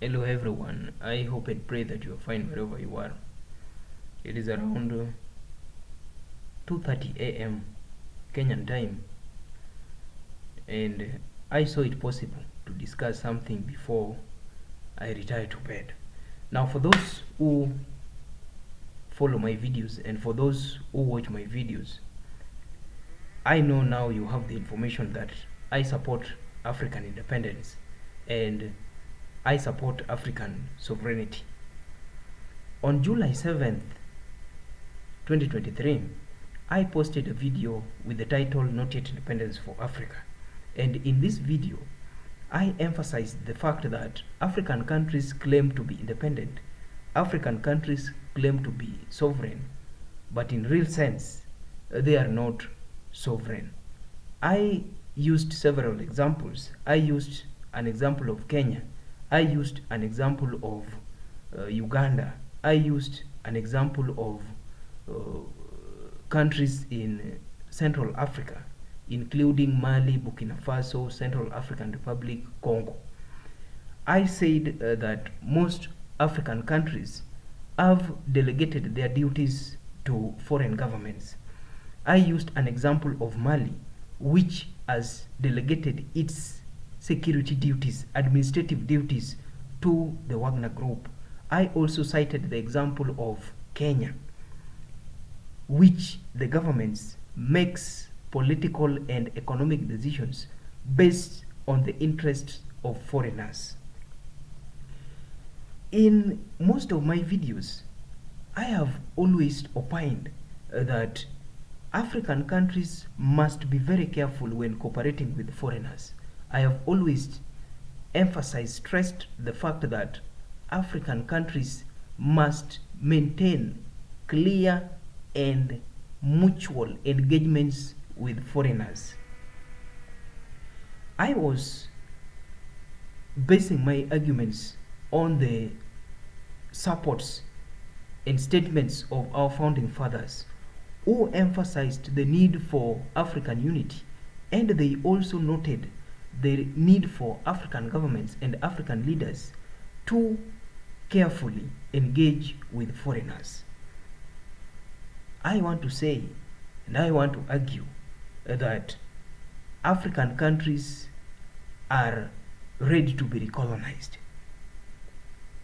Hello everyone, I hope and pray that you are fine wherever you are. It is around 2:30 a.m. Kenyan time, and I saw it possible to discuss something before I retire to bed. Now, for those who follow my videos and for those who watch my videos, I know now you have the information that I support African independence and I support African sovereignty. On July 7th, 2023, I posted a video with the title Not Yet Independence for Africa. And in this video, I emphasized the fact that African countries claim to be independent, African countries claim to be sovereign, but in real sense, they are not sovereign. I used several examples. I used an example of Kenya. I used an example of Uganda. I used an example of countries in Central Africa, including Mali, Burkina Faso, Central African Republic, Congo. I said that most African countries have delegated their duties to foreign governments. I used an example of Mali, which has delegated its security duties, administrative duties to the Wagner Group. I also cited the example of Kenya, which the governments makes political and economic decisions based on the interests of foreigners. In most of my videos, I have always opined that African countries must be very careful when cooperating with foreigners. I have always stressed the fact that African countries must maintain clear and mutual engagements with foreigners. I was basing my arguments on the supports and statements of our founding fathers, who emphasized the need for African unity, and they also noted the need for African governments and African leaders to carefully engage with foreigners. I want to say, and I want to argue, that African countries are ready to be recolonized.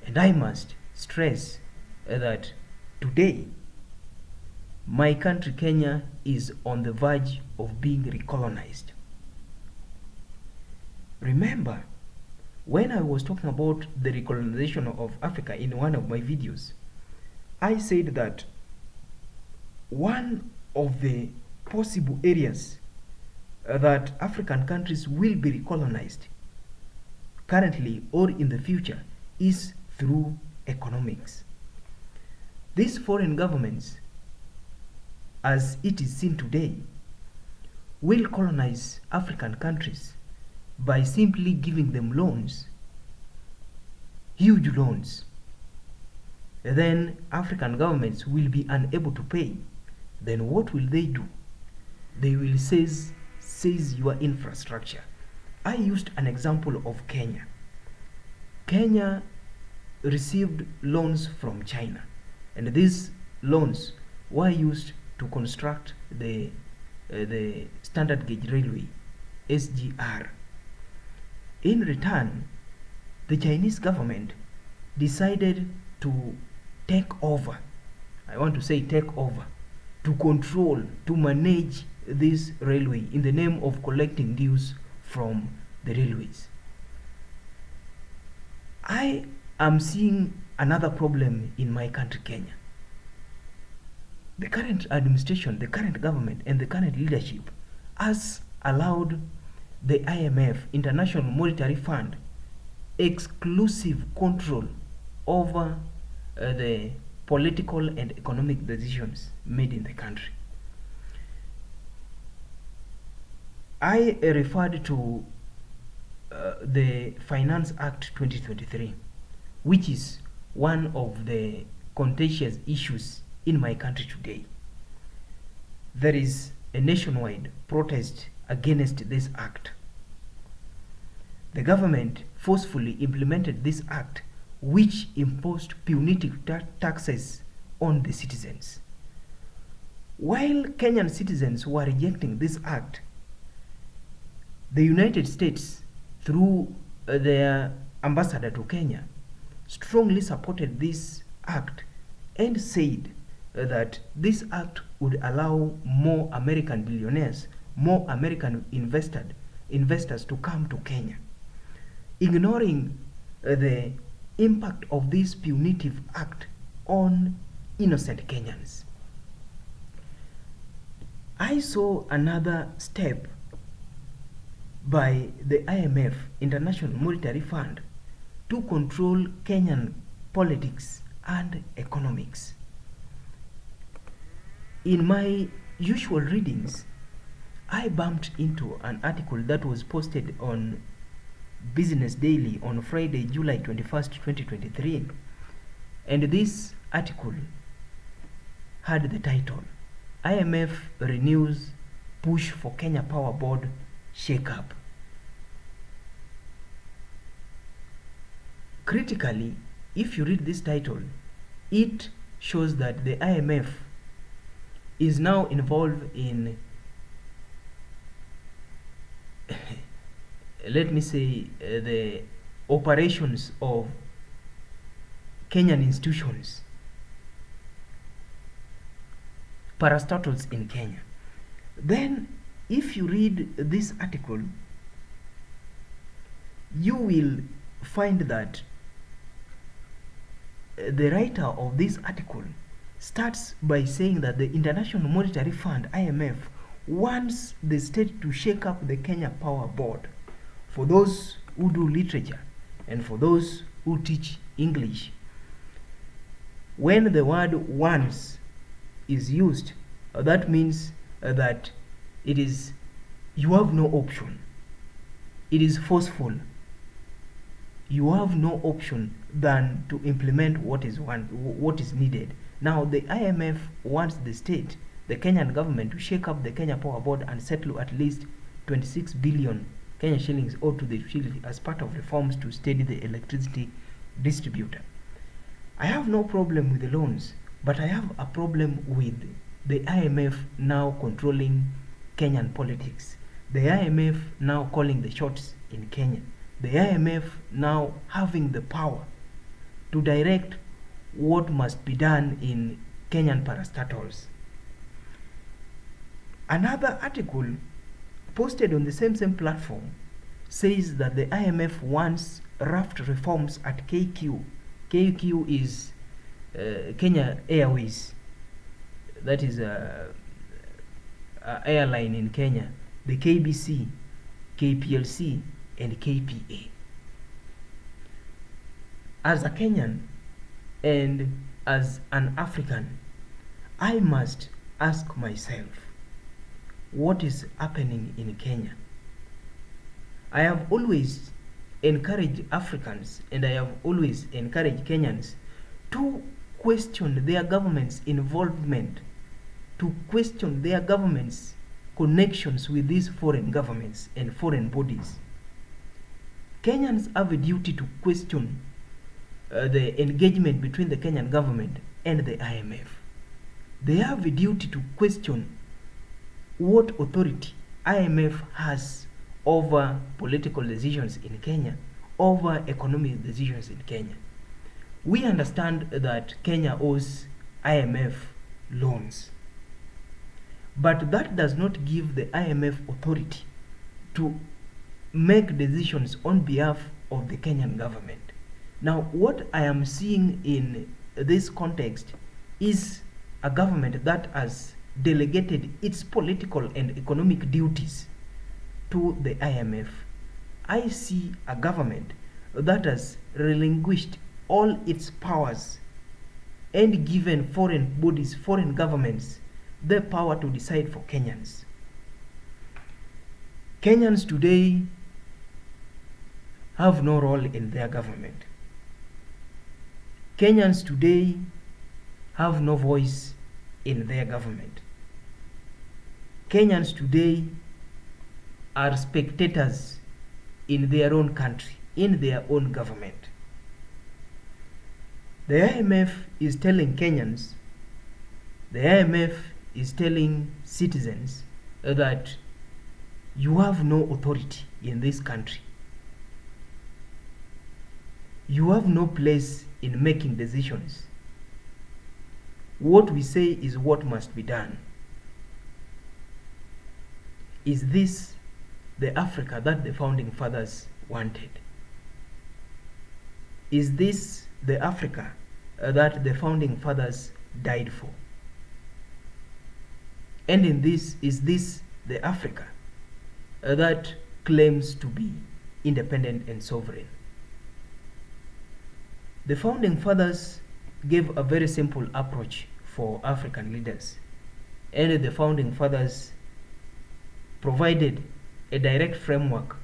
And I must stress that today, my country Kenya is on the verge of being recolonized. Remember, when I was talking about the recolonization of Africa in one of my videos, I said that one of the possible areas that African countries will be recolonized currently or in the future is through economics. These foreign governments, as it is seen today, will colonize African countries by simply giving them loans, huge loans. Then African governments will be unable to pay. Then what will they do? They will seize your infrastructure. I used an example of Kenya. Kenya received loans from China, and these loans were used to construct the standard gauge railway, SGR. In return, the Chinese government decided to take over, to control, to manage this railway in the name of collecting dues from the railways. I am seeing another problem in my country, Kenya. The current administration, the current government, and the current leadership has allowed the IMF, International Monetary Fund, exclusive control over the political and economic decisions made in the country. I referred to the Finance Act 2023, which is one of the contentious issues in my country today. There is a nationwide protest against this act. The government forcefully implemented this act which imposed punitive taxes on the citizens. While Kenyan citizens were rejecting this act, the United States, through their ambassador to Kenya, strongly supported this act and said that this act would allow more American billionaires, more American investors to come to Kenya, ignoring the impact of this punitive act on innocent Kenyans. I saw another step by the IMF, International Monetary Fund, to control Kenyan politics and economics. In my usual readings, I bumped into an article that was posted on Business Daily on Friday, July 21st, 2023. And this article had the title, IMF Renews Push for Kenya Power Board Shake-up. Critically, if you read this title, it shows that the IMF is now involved in let me say the operations of Kenyan institutions, parastatals in Kenya. Then if you read this article, you will find that the writer of this article starts by saying that the International Monetary Fund, IMF, wants the state to shake up the Kenya Power Board. For those who do literature and for those who teach English, when the word wants is used, that means that it is, you have no option. It is forceful. You have no option than to implement what is needed. Now the IMF wants the state, the Kenyan government, to shake up the Kenya Power Board and settle at least 26 billion Kenya shillings owed to the utility as part of reforms to steady the electricity distributor. I have no problem with the loans, but I have a problem with the IMF now controlling Kenyan politics. The IMF now calling the shots in Kenya. The IMF now having the power to direct what must be done in Kenyan parastatals. Another article posted on the same platform says that the IMF wants raft reforms at KQ. KQ is Kenya Airways. That is a airline in Kenya. The KBC, KPLC, and KPA. As a Kenyan and as an African, I must ask myself, what is happening in Kenya? I have always encouraged Africans and I have always encouraged Kenyans to question their government's involvement, to question their government's connections with these foreign governments and foreign bodies. Kenyans have a duty to question the engagement between the Kenyan government and the IMF. They have a duty to question what authority IMF has over political decisions in Kenya, over economic decisions in Kenya. We understand that Kenya owes IMF loans, but that does not give the IMF authority to make decisions on behalf of the Kenyan government. Now, what I am seeing in this context is a government that has delegated its political and economic duties to the IMF. I see a government that has relinquished all its powers and given foreign bodies, foreign governments, the power to decide for Kenyans. Kenyans today have no role in their government. Kenyans today have no voice in their government. Kenyans today are spectators in their own country, in their own government. The IMF is telling Kenyans, the IMF is telling citizens that you have no authority in this country. You have no place in making decisions. What we say is what must be done. Is this the Africa that the founding fathers wanted? Is this the Africa that the founding fathers died for? And is this the Africa that claims to be independent and sovereign? The founding fathers gave a very simple approach for African leaders, and the founding fathers provided a direct framework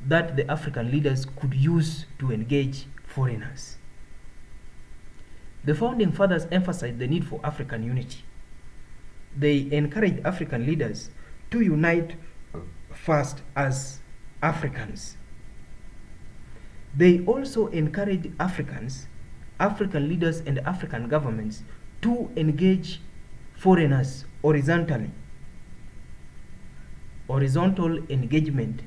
that the African leaders could use to engage foreigners. The founding fathers emphasized the need for African unity. They encouraged African leaders to unite first as Africans. They also encouraged African leaders and African governments to engage foreigners horizontally. Horizontal engagement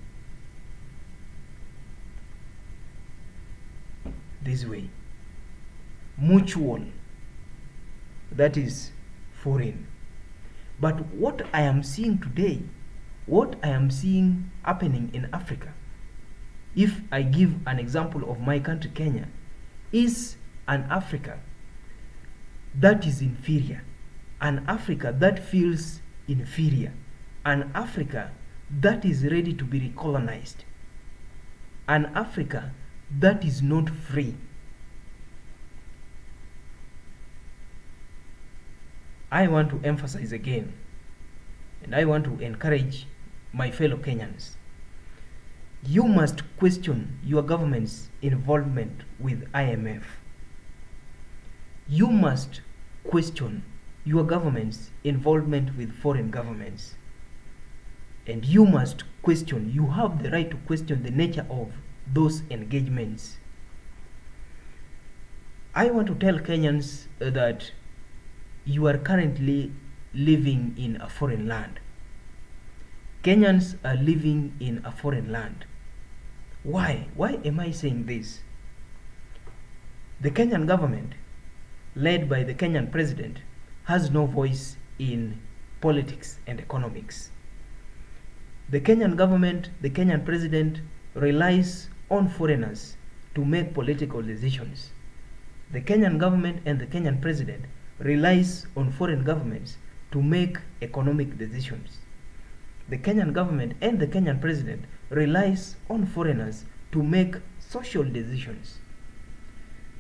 this way. Mutual, that is foreign. But what I am seeing today, what I am seeing happening in Africa, if I give an example of my country, Kenya, is an Africa that is inferior, an Africa that feels inferior, an Africa that is ready to be recolonized, an Africa that is not free. I want to emphasize again, and I want to encourage my fellow Kenyans. You must question your government's involvement with IMF. You must question your government's involvement with foreign governments. And you must question, you have the right to question the nature of those engagements. I want to tell Kenyans that you are currently living in a foreign land. Kenyans are living in a foreign land. Why? Why am I saying this? The Kenyan government, led by the Kenyan president, has no voice in politics and economics. The Kenyan government, the Kenyan president, relies on foreigners to make political decisions. The Kenyan government and the Kenyan president relies on foreign governments to make economic decisions. The Kenyan government and the Kenyan president relies on foreigners to make social decisions.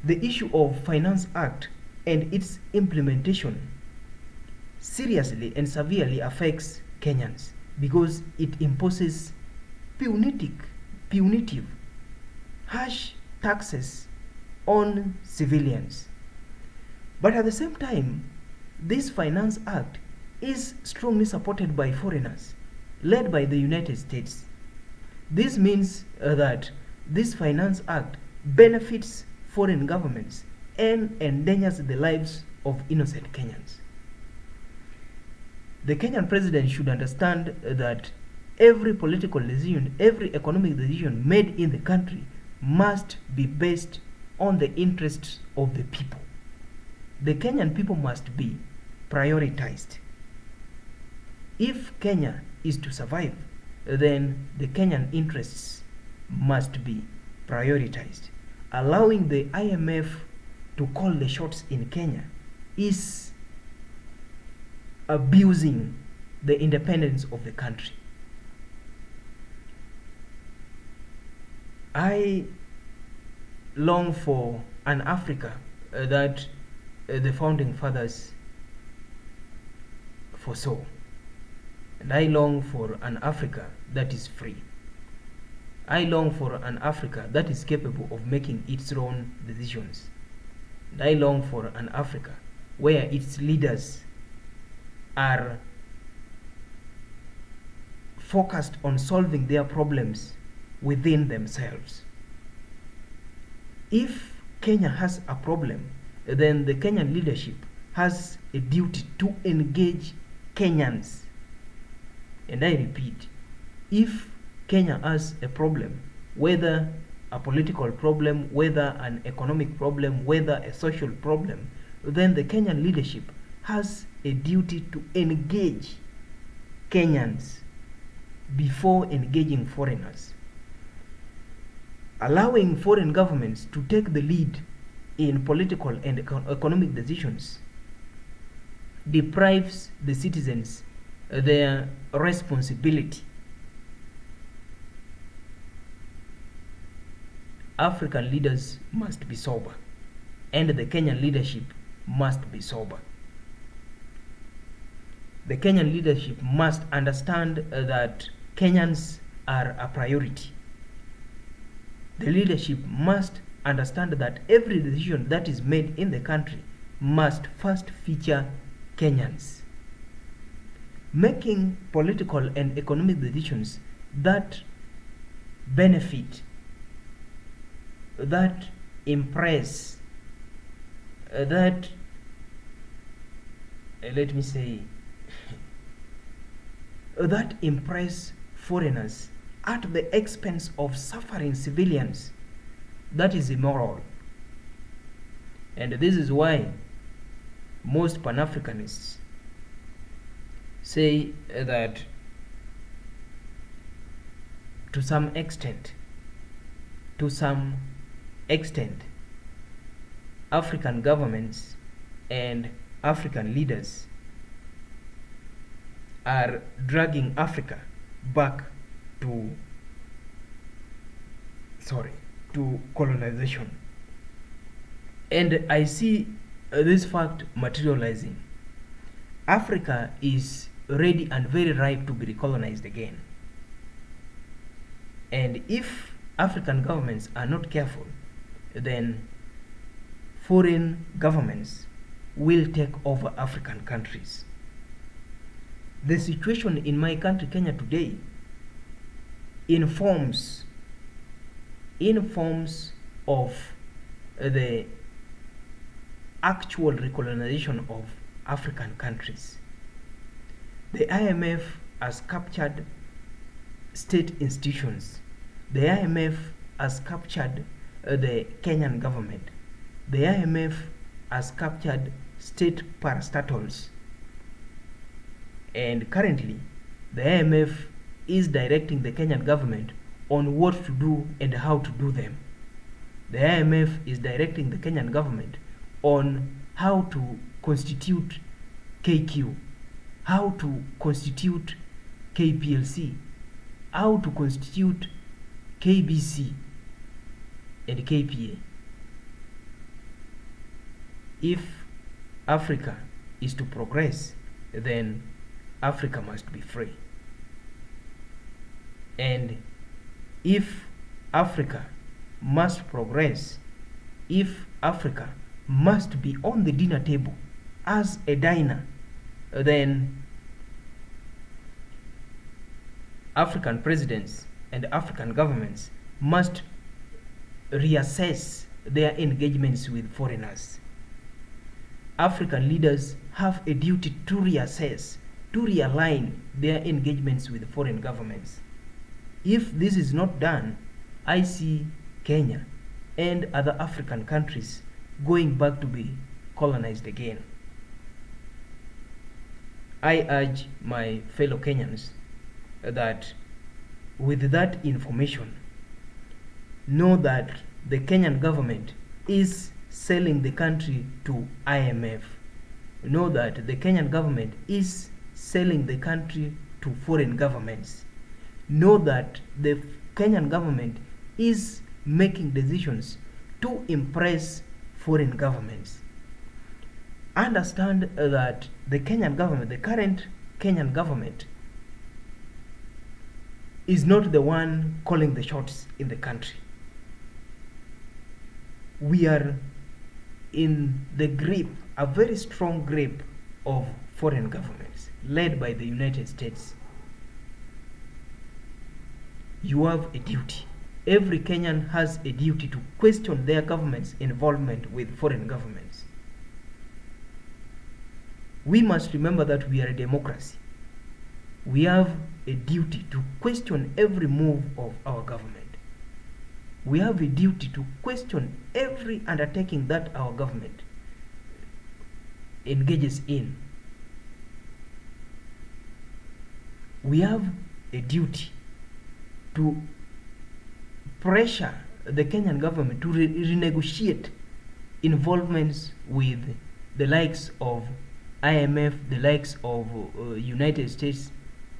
The issue of Finance Act and its implementation seriously and severely affects Kenyans because it imposes punitive, harsh taxes on civilians. But at the same time, this Finance Act is strongly supported by foreigners, led by the United States. This means that this Finance Act benefits foreign governments and endangers the lives of innocent Kenyans. The Kenyan president should understand that every political decision, every economic decision made in the country must be based on the interests of the people. The Kenyan people must be prioritized. If Kenya is to survive, then the Kenyan interests must be prioritized. Allowing the IMF to call the shots in Kenya is abusing the independence of the country. I long for an Africa that the founding fathers foresaw. And I long for an Africa that is free. I long for an Africa that is capable of making its own decisions. And I long for an Africa where its leaders are focused on solving their problems within themselves. If Kenya has a problem, then the Kenyan leadership has a duty to engage Kenyans. And I repeat, if Kenya has a problem, whether a political problem, whether an economic problem, whether a social problem, then the Kenyan leadership has a duty to engage Kenyans before engaging foreigners. Allowing foreign governments to take the lead in political and economic decisions deprives the citizens their responsibility. African leaders must be sober, and the Kenyan leadership must be sober. The Kenyan leadership must understand that Kenyans are a priority. The leadership must understand that every decision that is made in the country must first feature Kenyans. Making political and economic decisions that benefit, that impress, that that impress foreigners at the expense of suffering civilians, that is immoral. And this is why most Pan-Africanists say that to some extent, African governments and African leaders are dragging Africa back to colonization. And I see this fact materializing. Africa is ready and very ripe to be recolonized again. And if African governments are not careful, then foreign governments will take over African countries. The situation in my country, Kenya, today informs of the actual recolonization of African countries. The IMF has captured state institutions. The IMF has captured the Kenyan government. The IMF has captured state parastatals. And currently, the IMF is directing the Kenyan government on what to do and how to do them. The IMF is directing the Kenyan government on how to constitute KQ, how to constitute KPLC, how to constitute KBC and KPA. If Africa is to progress, then Africa must be free. And if Africa must progress, if Africa must be on the dinner table as a diner, then African presidents and African governments must reassess their engagements with foreigners. African leaders have a duty to reassess, to realign their engagements with foreign governments. If this is not done, I see Kenya and other African countries going back to be colonized again. I urge my fellow Kenyans that with that information, know that the Kenyan government is selling the country to IMF. Know that the Kenyan government is selling the country to foreign governments. Know that the Kenyan government is making decisions to impress foreign governments. Understand that the Kenyan government, the current Kenyan government, is not the one calling the shots in the country. We are in the grip, a very strong grip of foreign governments led by the United States. You have a duty. Every Kenyan has a duty to question their government's involvement with foreign governments. We must remember that we are a democracy. We have a duty to question every move of our government. We have a duty to question every undertaking that our government engages in. We have a duty to pressure the Kenyan government to renegotiate involvements with the likes of IMF, the likes of United States,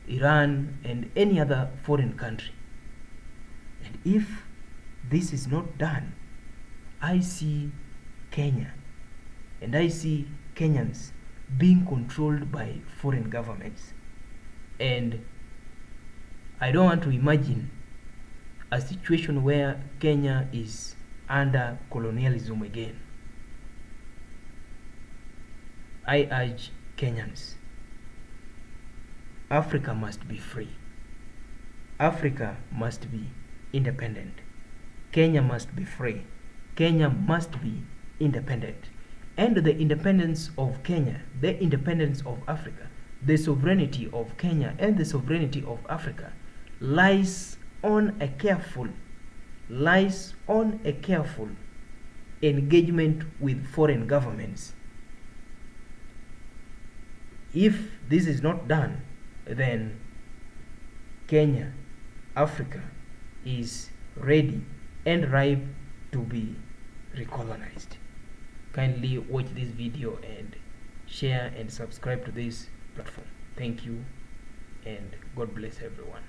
Iran, and any other foreign country. And if this is not done, I see Kenya and I see Kenyans being controlled by foreign governments. And I don't want to imagine a situation where Kenya is under colonialism again. I urge Kenyans, Africa must be free. Africa must be independent. Kenya must be free. Kenya must be independent. And the independence of Kenya, the independence of Africa, the sovereignty of Kenya and the sovereignty of Africa lies on a careful engagement with foreign governments. If this is not done, then Kenya, Africa, is ready and ripe to be recolonized. Kindly watch this video and share and subscribe to this platform. Thank you, and God bless everyone.